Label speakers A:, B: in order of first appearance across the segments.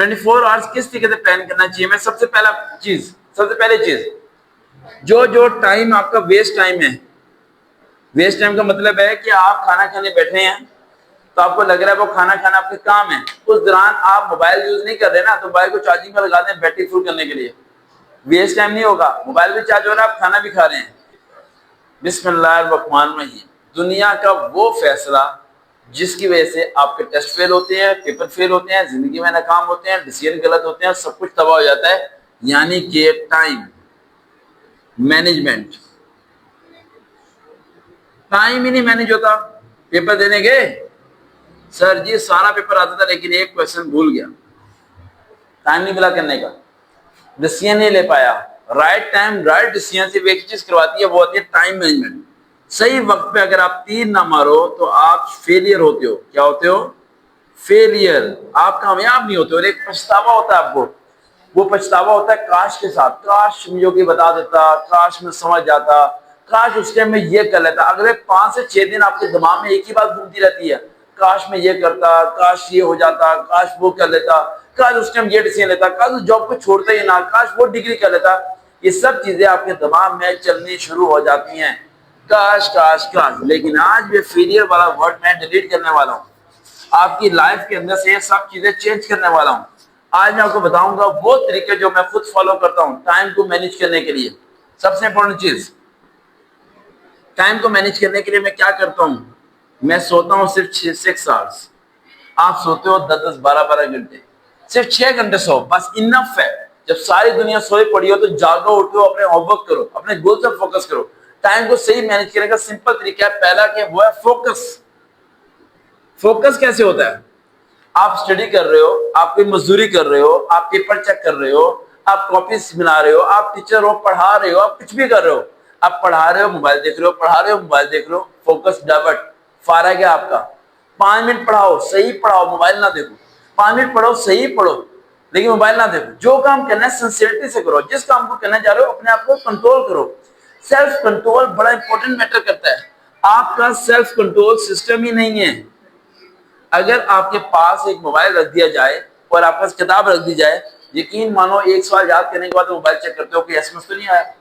A: 24 hours किस तरीके से प्लान करना चाहिए। मैं सबसे पहले चीज जो टाइम आपका वेस्ट टाइम है, वेस्ट टाइम का मतलब है कि आप खाना खाने बैठे हैं तो आपको लग रहा है वो खाना खाना आपके काम है, उस दौरान आप मोबाइल यूज नहीं कर रहे ना, तो मोबाइल को चार्जिंग पर लगा दें बैटरी फुल करने के लिए, वेस्ट टाइम नहीं होगा, मोबाइल भी चार्ज हो रहा है, आप खाना भी खा रहे हैं। बिस्मिल्लाहिर्रहमानिर्रहीम। दुनिया का वो फैसला जिसकी वजह से आपके टेस्ट फेल होते हैं, पेपर फेल होते हैं, जिंदगी में नाकाम होते हैं, डिसीजन गलत होते हैं, सब कुछ तबाह हो जाता है, यानी कि टाइम मैनेजमेंट। टाइम ही नहीं मैनेज होता। पेपर देने गए, सर जी सारा पेपर आता था लेकिन एक क्वेश्चन भूल गया, टाइम नहीं मिला करने का, डिसीजन नहीं ले पाया। राइट टाइम राइट डिसीजन से एक चीज करवाती है, वो होती है टाइम मैनेजमेंट। सही वक्त पे अगर आप तीर ना मारो तो आप फेलियर होते हो। क्या होते हो? फेलियर। आप कामयाब नहीं होते और एक पछतावा होता है आपको। वो पछतावा होता है काश के साथ, काश मुझे बता देता, काश मैं समझ जाता, काश उस टाइम में ये कर लेता। अगले 5 से 6 दिन आपके दिमाग में एक ही बात घूमती रहती है, काश मैं ये करता, काश ये हो जाता, काश वो कर लेता, काश उस टाइम ये डिसीजन लेता, काश उस जॉब को छोड़ता ही ना, काश वो डिग्री कर लेता। ये सब चीजें आपके दिमाग में चलनी शुरू हो जाती हैं, काश काश काश। लेकिन आज ये फेलियर वाला वर्ड मैं डिलीट करने वाला हूँ, आपकी लाइफ के अंदर से ये सब चीजें चेंज करने वाला हूँ। आज मैं आपको बताऊंगा वो तरीके जो मैं खुद फॉलो करता हूँ टाइम को मैनेज करने के लिए। सबसे इंपॉर्टेंट चीज, टाइम को मैनेज करने के लिए मैं क्या करता हूँ, मैं सोता हूँ सिर्फ 6 आवर्स। आप सोते हो 10-10, 12-12 घंटे, सिर्फ 6 घंटे सो, बस इनफ है। जब सारी दुनिया सोई पड़ी हो तो जागो, उठो, अपने होमवर्क करो, अपने गोल पर फोकस करो। टाइम को सही मैनेज करने का सिंपल तरीका है, पहला क्या वो है फोकस। फोकस कैसे होता है? आप स्टडी कर रहे हो, आप कोई मजदूरी कर रहे हो, आप पेपर चेक कर रहे हो, आप कॉपीज बना रहे हो, आप टीचर हो, पढ़ा रहे हो, आप कुछ भी कर रहे हो, आप पढ़ा रहे हो, मोबाइल देख रहे हो, पढ़ा रहे हो, मोबाइल देख रहे हो, फोकस डाइवर्ट, फारा गया आपका। 5 मिनट पढ़ाओ, सही पढ़ाओ, मोबाइल ना देखो। 5 मिनट पढ़ो, सही पढ़ो, लेकिन मोबाइल ना देखो। जो काम करना है सिंसियरिटी से करो, जिस काम को करना चाह रहे हो अपने आप को कंट्रोल करो। सेल्फ कंट्रोल बड़ा इंपॉर्टेंट मैटर करता है। आपका सेल्फ कंट्रोल सिस्टम ही नहीं है। अगर आपके पास एक मोबाइल रख दिया जाए और आपके पास किताब रख दी जाए, यकीन मानो एक सवाल याद करने के बाद मोबाइल चेक करते हो कि एसएमएस तो नहीं आया,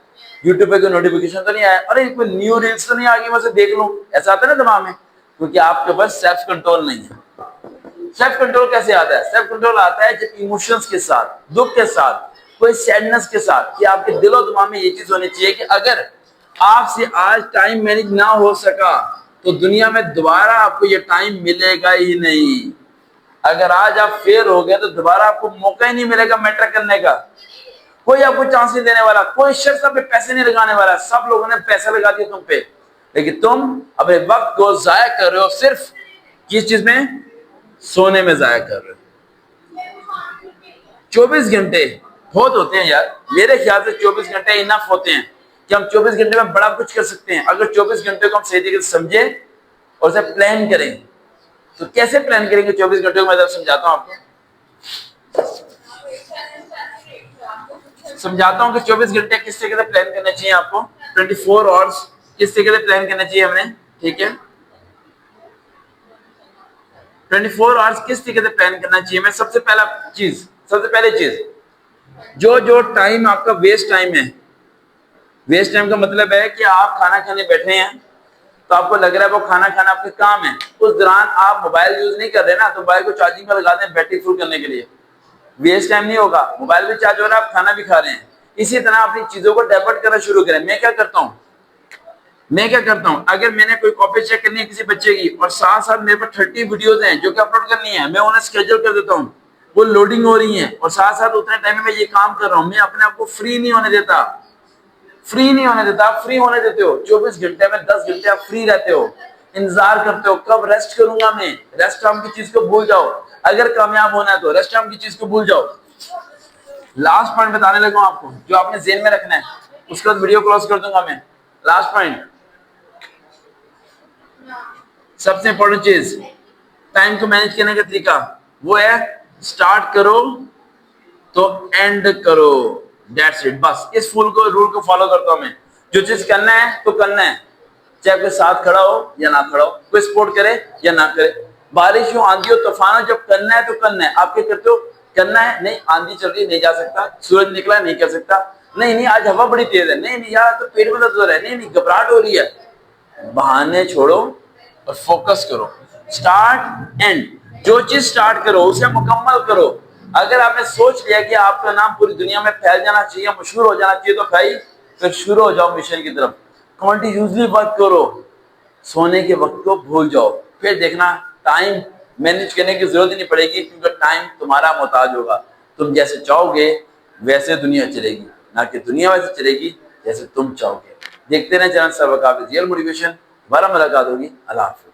A: यूट्यूब पे कोई नोटिफिकेशन तो नहीं आया, अरे कोई न्यू रील्स तो नहीं आ गई, मैं से देख लूं, ऐसा आता है ना दिमाग में, क्योंकि आपके पास सेल्फ कंट्रोल नहीं है। सेल्फ कंट्रोल कैसे आता है? सेल्फ कंट्रोल आता है जब इमोशंस के साथ, दुख के साथ, कोई सैडनेस के साथ, कि आपके दिलो दिमाग में ये चीज होनी चाहिए कि अगर आपसे आज टाइम मैनेज ना हो सका तो दुनिया में दोबारा आपको ये टाइम मिलेगा ही नहीं। अगर आज आप फेल हो गए तो दोबारा आपको मौका ही नहीं मिलेगा मैटर करने का। कोई आपको चांस नहीं देने वाला, कोई शख्स आप पे पैसे नहीं लगाने वाला। सब लोगों ने पैसा लगा दिया तुम पे, लेकिन तुम अपने वक्त को जाया कर रहे हो सिर्फ किस चीज में? सोने में जाया कर रहे हो। 24 घंटे बहुत होते हैं यार, मेरे ख्याल से 24 घंटे इनफ होते हैं कि हम 24 घंटे में बड़ा कुछ कर सकते हैं। अगर 24 घंटे को हम सही तरीके से समझे और उसे प्लान करें। तो कैसे प्लान करेंगे 24 घंटे को, मैं समझाता हूं आपको। समझाता हूं कि 24 घंटे किस तरीके से प्लान करना चाहिए आपको, 24 आवर्स किस तरीके से प्लान करना चाहिए हमने, ठीक है। 24 आवर्स किस तरीके से प्लान करना चाहिए। मैं सबसे पहले चीज जो टाइम आपका वेस्ट टाइम है, वेस्ट टाइम का मतलब है कि आप खाना खाने बैठे हैं तो आपको लग रहा है वो खाना खाना आपके काम है, उस दौरान आप मोबाइल यूज नहीं कर रहे ना, तो मोबाइल को चार्जिंग पर लगा दें बैटरी फुल करने के लिए, वेस्ट टाइम नहीं होगा, मोबाइल भी चार्ज हो रहा है, आप खाना भी खा रहे हैं। इसी तरह अपनी चीजों को डाइवर्ट करना शुरू करें। मैं क्या करता हूं, अगर मैंने कोई कॉपी चेक करनी है किसी बच्चे की और साथ साथ मेरे पास 30 वीडियोस हैं जो कि अपलोड करनी है, मैं उन्हें शेड्यूल कर देता हूँ, वो लोडिंग हो रही है और साथ साथ उतने टाइम में मैं ये काम कर रहा हूँ। मैं अपने आप को फ्री नहीं होने देता, फ्री होने देते हो। 24 घंटे में 10 घंटे आप फ्री रहते हो, इंतजार करते हो कब रेस्ट करूंगा मैं। रेस्ट नाम की चीज को भूल जाओ, अगर कामयाब होना है तो रेस्ट नाम की चीज को भूल जाओ। लास्ट पॉइंट बताने लगा हूं आपको जो आपने जेन में रखना है, उसके बाद वीडियो क्लोज कर दूंगा मैं। लास्ट पॉइंट, सबसे इंपॉर्टेंट चीज टाइम को मैनेज करने का तरीका वो है स्टार्ट करो तो एंड करो, दैट्स इट। बस इस रूल को फॉलो करता हूं मैं। जो चीज करना है तो करना है, चाहे कोई साथ खड़ा हो या ना खड़ा हो, कोई सपोर्ट करे या ना करे, बारिश हो, आंधी हो, तूफान हो, जब करना है तो करना है। आप क्या करते हो, करना है, नहीं आंधी चल रही है नहीं जा सकता, सूरज निकला नहीं कर सकता, नहीं आज हवा बड़ी तेज है, नहीं यार तो पेट में दर्द हो रहा है, नहीं घबराहट हो रही है। बहाने छोड़ो और फोकस करो। स्टार्ट एंड, जो चीज स्टार्ट करो उसे मुकम्मल करो। अगर आपने सोच लिया कि आपका नाम पूरी दुनिया में फैल जाना चाहिए, मशहूर हो जाना चाहिए, तो भाई फिर शुरू हो जाओ मिशन की तरफ। कॉन्टिन्यूसली वर्क करो, सोने के वक्त को भूल जाओ, फिर देखना टाइम मैनेज करने की जरूरत ही नहीं पड़ेगी, क्योंकि टाइम तुम्हारा मोहताज होगा। तुम जैसे चाहोगे वैसे दुनिया चलेगी, ना कि दुनिया वैसे चलेगी जैसे तुम चाहोगे। देखते रहें चैनल सर्वकाबिज रियल मोटिवेशन। दोबारा मुलाकात होगी। अल्लाह हाफिज़।